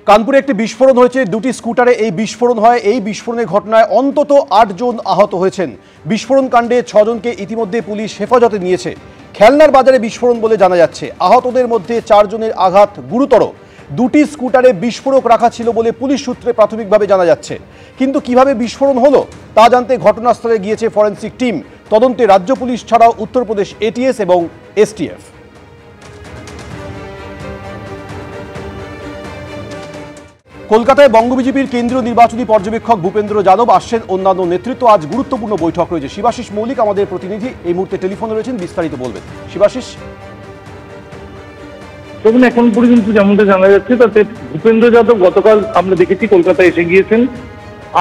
কানপুরে একটি বিস্ফোরণ হয়েছে, দুটি স্কুটারে এই বিস্ফোরণ হয়। এই বিস্ফোরণের ঘটনায় অন্তত 8 জন আহত হয়েছেন। বিস্ফোরণ কাণ্ডে 6 জনকে ইতিমধ্যে পুলিশ হেফাজতে নিয়েছে। খেলনার বাজারে বিস্ফোরণ বলে জানা যাচ্ছে। আহতদের মধ্যে 4 জনের আঘাত গুরুতর। দুটি স্কুটারে বিস্ফোরক রাখা ছিল বলে পুলিশ সূত্রে প্রাথমিকভাবে জানা যাচ্ছে। কিন্তু কিভাবে বিস্ফোরণ হলো তা জানতে ঘটনাস্থলে গিয়েছে ফরেনসিক টিম। তদন্তে রাজ্য পুলিশ ছাড়াও উত্তরপ্রদেশ এটিএস এবং এসটিএফ। কলকাতায় বঙ্গ বিজেপির কেন্দ্রীয় নির্বাচনী পর্যবেক্ষক ভূপেন্দ্র যাদব আসছেন, অন্যান্য নেতৃত্ব। আজ গুরুত্বপূর্ণ বৈঠক রয়েছে। শিবাশিস মৌলিক আমাদের প্রতিনিধি এই মুহূর্তে টেলিফোনে রয়েছেন, বিস্তারিত বলবেন। শিবাশিস, দেখুন, এখন পর্যন্ত যেমনটা জানা যাচ্ছে তাতে ভূপেন্দ্র যাদব গতকাল আমরা দেখেছি কলকাতায় এসে গিয়েছেন।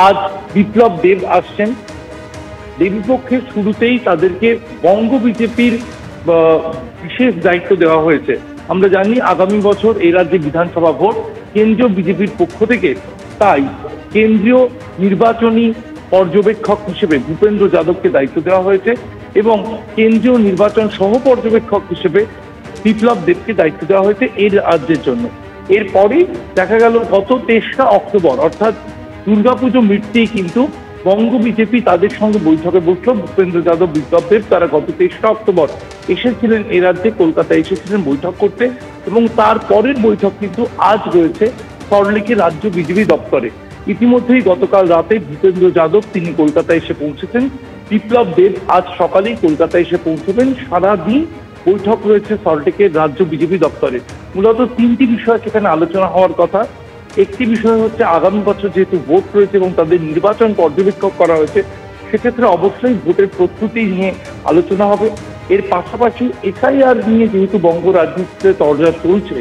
আজ বিপ্লব দেব আসছেন। দেবীপক্ষের শুরুতেই তাদেরকে বঙ্গ বিজেপির বিশেষ দায়িত্ব দেওয়া হয়েছে। আমরা জানি আগামী বছর এই রাজ্যে বিধানসভা ভোট কেন্দ্রীয় বিজেপির পক্ষ থেকে, তাই কেন্দ্রীয় নির্বাচনী পর্যবেক্ষক হিসেবে ভূপেন্দ্র যাদবকে দায়িত্ব দেওয়া হয়েছে এবং কেন্দ্রীয় নির্বাচন সহ পর্যবেক্ষক হিসেবে বিপ্লব দেবকে দায়িত্ব দেওয়া হয়েছে এই রাজ্যের জন্য। এরপরেই দেখা গেল গত 23 অক্টোবর অর্থাৎ দুর্গাপুজো মিটতেই কিন্তু বঙ্গ বিজেপি তাদের সঙ্গে বৈঠকে বসল। ভূপেন্দ্র যাদব, বিপ্লব দেব তারা গত 23 অক্টোবর এসেছিলেন এই রাজ্যে, কলকাতায় এসেছিলেন বৈঠক করতে এবং তারপরের বৈঠক কিন্তু আজ রয়েছে সল্টলেকের রাজ্য বিজেপি দপ্তরে। ইতিমধ্যেই গতকাল রাতে ভূপেন্দ্র যাদব তিনি কলকাতায় এসে পৌঁছেছেন। বিপ্লব দেব আজ সকালেই কলকাতায় এসে পৌঁছবেন। সারাদিন বৈঠক রয়েছে সল্টলেকের রাজ্য বিজেপি দপ্তরে। মূলত 3টি বিষয় সেখানে আলোচনা হওয়ার কথা। একটি বিষয় হচ্ছে আগামী বছর যেহেতু ভোট রয়েছে এবং তাদের নির্বাচন পর্যবেক্ষক করা হয়েছে, সেক্ষেত্রে অবশ্যই ভোটের প্রস্তুতি নিয়ে আলোচনা হবে। এর পাশাপাশি এসআইআর নিয়ে যেহেতু বঙ্গ রাজনীতিতে তরজা চলছে,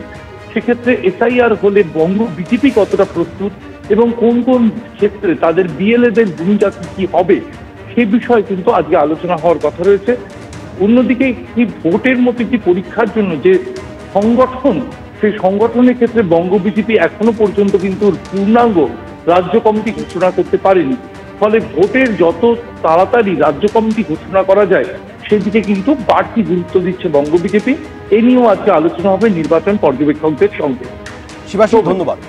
সেক্ষেত্রে এসআইআর হলে বঙ্গ বিজেপি কতটা প্রস্তুত এবং কোন কোন ক্ষেত্রে তাদের বিএলএদের ভূমিকা কি হবে সে বিষয়ে কিন্তু আজকে আলোচনা হওয়ার কথা রয়েছে। অন্যদিকে এই ভোটের মতো একটি পরীক্ষার জন্য যে সংগঠন, সেই সংগঠনের ক্ষেত্রে বঙ্গ বিজেপি এখনো পর্যন্ত কিন্তু পূর্ণাঙ্গ রাজ্য কমিটি ঘোষণা করতে পারেনি। ফলে ভোটের যত তাড়াতাড়ি রাজ্য কমিটি ঘোষণা করা যায় সেদিকে কিন্তু বাড়তি গুরুত্ব দিচ্ছে বঙ্গ বিজেপি। এ নিয়েও আজকে আলোচনা হবে নির্বাচন পর্যবেক্ষকদের সঙ্গে। শিবাশিস, ধন্যবাদ।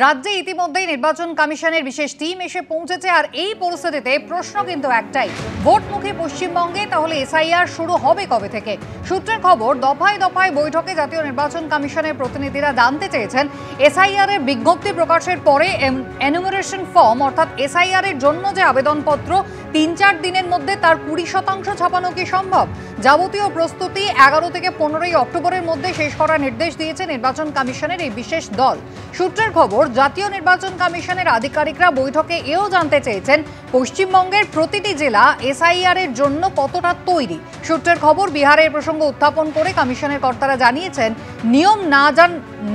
রাজ্যে ইতিমধ্যেই নির্বাচন কমিশনের বিশেষ টিম এসে পৌঁছেছে। আর এই পরিস্থিতিতে প্রশ্ন কিন্তু একটাই, ভোটমুখী পশ্চিমবঙ্গে তাহলে এসআইআর শুরু হবে কবে থেকে? সূত্রের খবর, দফায় দফায় বৈঠকে জাতীয় নির্বাচন কমিশনের প্রতিনিধিরা জানতে চেয়েছেন এসআইআর এর বিজ্ঞপ্তি প্রকাশের পরে এনুমারেশন ফর্ম অর্থাৎ এসআইআর এর জন্য যে আবেদনপত্র 3-4 দিনের মধ্যে তার 20% ছাপানো কি সম্ভব? যাবতীয় প্রস্তুতি 11 থেকে 15 অক্টোবরের মধ্যে শেষ করার নির্দেশ দিয়েছে নির্বাচন কমিশনের এই বিশেষ দল। সূত্রের খবর, জাতীয় নির্বাচন কমিশনের আধিকারিকরা বৈঠকে এও জানতে চেয়েছেন পশ্চিমবঙ্গের প্রতিটি জেলা এসআইআর এর জন্য কতটা তৈরি। সূত্রের খবর, বিহারের প্রসঙ্গ উত্থাপন করে কমিশনের কর্তারা জানিয়েছেন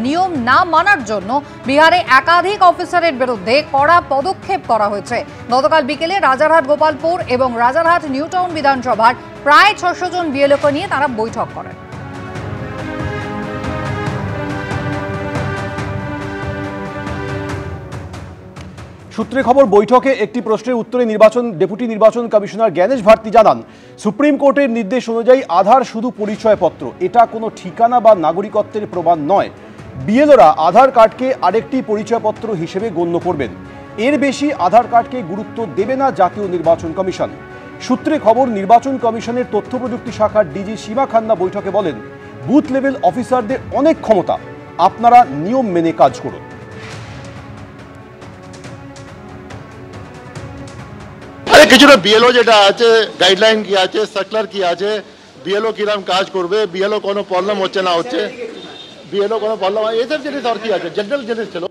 নিয়ম না মানার জন্য বিহারে একাধিক অফিসারের বিরুদ্ধে কড়া পদক্ষেপ করা হয়েছে। গতকাল বিকেলে রাজারহাট, গোপালপুর এবং রাজারহাট নিউ টাউন বিধানসভার প্রায় 600 জন বিএলওকে নিয়ে তারা বৈঠক করেন। সূত্রে খবর, বৈঠকে একটি প্রশ্নের উত্তরে ডেপুটি নির্বাচন কমিশনার জ্ঞানেশ ভারতী জানান, সুপ্রিম কোর্টের নির্দেশ অনুযায়ী আধার শুধু পরিচয়পত্র, এটা কোনো ঠিকানা বা নাগরিকত্বের প্রমাণ নয়। বিএলওরা আধার কার্ডকে আরেকটি পরিচয়পত্র হিসেবে গণ্য করবেন। এর বেশি আধার কার্ডকে গুরুত্ব দেবে না জাতীয় নির্বাচন কমিশন। সূত্রে খবর, নির্বাচন কমিশনের তথ্য প্রযুক্তি শাখার ডিজি সীমা খান্না বৈঠকে বলেন, বুথ লেভেল অফিসারদের অনেক ক্ষমতা, আপনারা নিয়ম মেনে কাজ করুন। কিছুটা বিএলও যেটা আছে, গাইডলাইন কি আছে, সার্কুলার কি আছে, বিএলও কিরম কাজ করবে, বিএলও কোনো প্রবলেম হচ্ছে না হচ্ছে, বিএলও কোনো প্রবলেম, এইসব জিনিস আর কি আছে, জেনারেল জিনিস ছিল।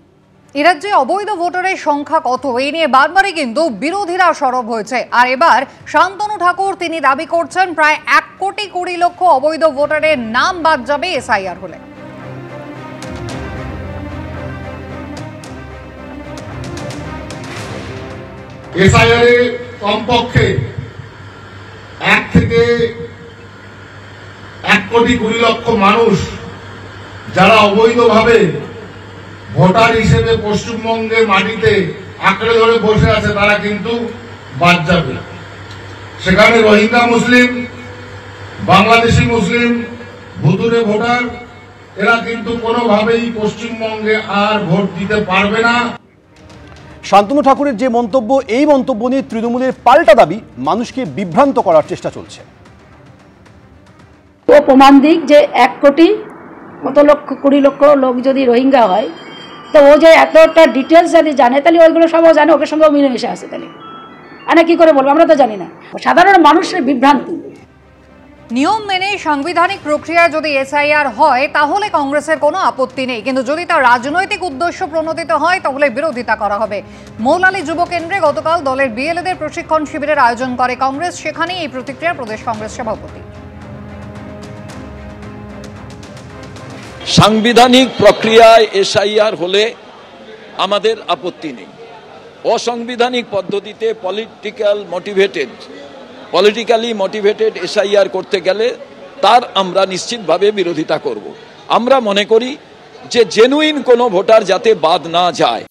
এ রাজ্যে অবৈধ ভোটারের সংখ্যা কত, এই নিয়ে বারবারই কিন্তু বিরোধীরা সরব হয়েছে। আর এবার শান্তনু ঠাকুর তিনি দাবি করছেন প্রায় 1,20,00,000 অবৈধ ভোটারের নাম বাদ যাবে এসআইআর হলে। এসআইআর এ কমপক্ষে 1 থেকে 1,20,00,000 মানুষ যারা অবৈধভাবে ভোটার হিসেবে পশ্চিমবঙ্গের মাটিতে আঁকড়ে ধরে বসে আছে তারা কিন্তু বাদ যাবে। সেখানে রোহিঙ্গা মুসলিম, বাংলাদেশি মুসলিম, ভুতুরে ভোটার এরা কিন্তু কোনোভাবেই পশ্চিমবঙ্গে আর ভোট দিতে পারবে না। শান্তনু ঠাকুরের যে মন্তব্য, এই মন্তব্য নিয়ে তৃণমূলের পাল্টা দাবি মানুষকে বিভ্রান্ত করার চেষ্টা চলছে। ও প্রমাণ দিক যে 1 কোটি কত লক্ষ 20 লক্ষ লোক যদি রোহিঙ্গা হয়, তো ও যে এতটা ডিটেলস যদি জানে তাহলে ওইগুলো সবও জানে, ওকে সঙ্গে মিলেমিশে আসে, তাহলে আরে কি করে বলবো, আমরা তো জানি না। সাধারণ মানুষের বিভ্রান্তি। নিয়ম মেনে সাংবিধানিক প্রক্রিয়া যদি এসআইআর হয় তাহলে কংগ্রেসের কোনো আপত্তি নেই, কিন্তু যদি তার রাজনৈতিক উদ্দেশ্য প্রণোদিত হয় তাহলে বিরোধিতা করা হবে। মৌলালী যুব কেন্দ্রে গতকাল দলের বিএলএদের প্রশিক্ষণ শিবিরের আয়োজন করে কংগ্রেস, সেখানেই এই প্রতিক্রিয়া প্রদেশ কংগ্রেস সভাপতি। সাংবিধানিক প্রক্রিয়ায় এসআইআর হলে আমাদের আপত্তি নেই। অসাংবিধানিক পদ্ধতিতে পলিটিক্যালি মোটিভেটেড এসআইআর করতে গেলে তার আমরা নিশ্চিতভাবে বিরোধিতা করব। আমরা মনে করি যে জেনুইন কোনো ভোটার যাতে বাদ না যায়।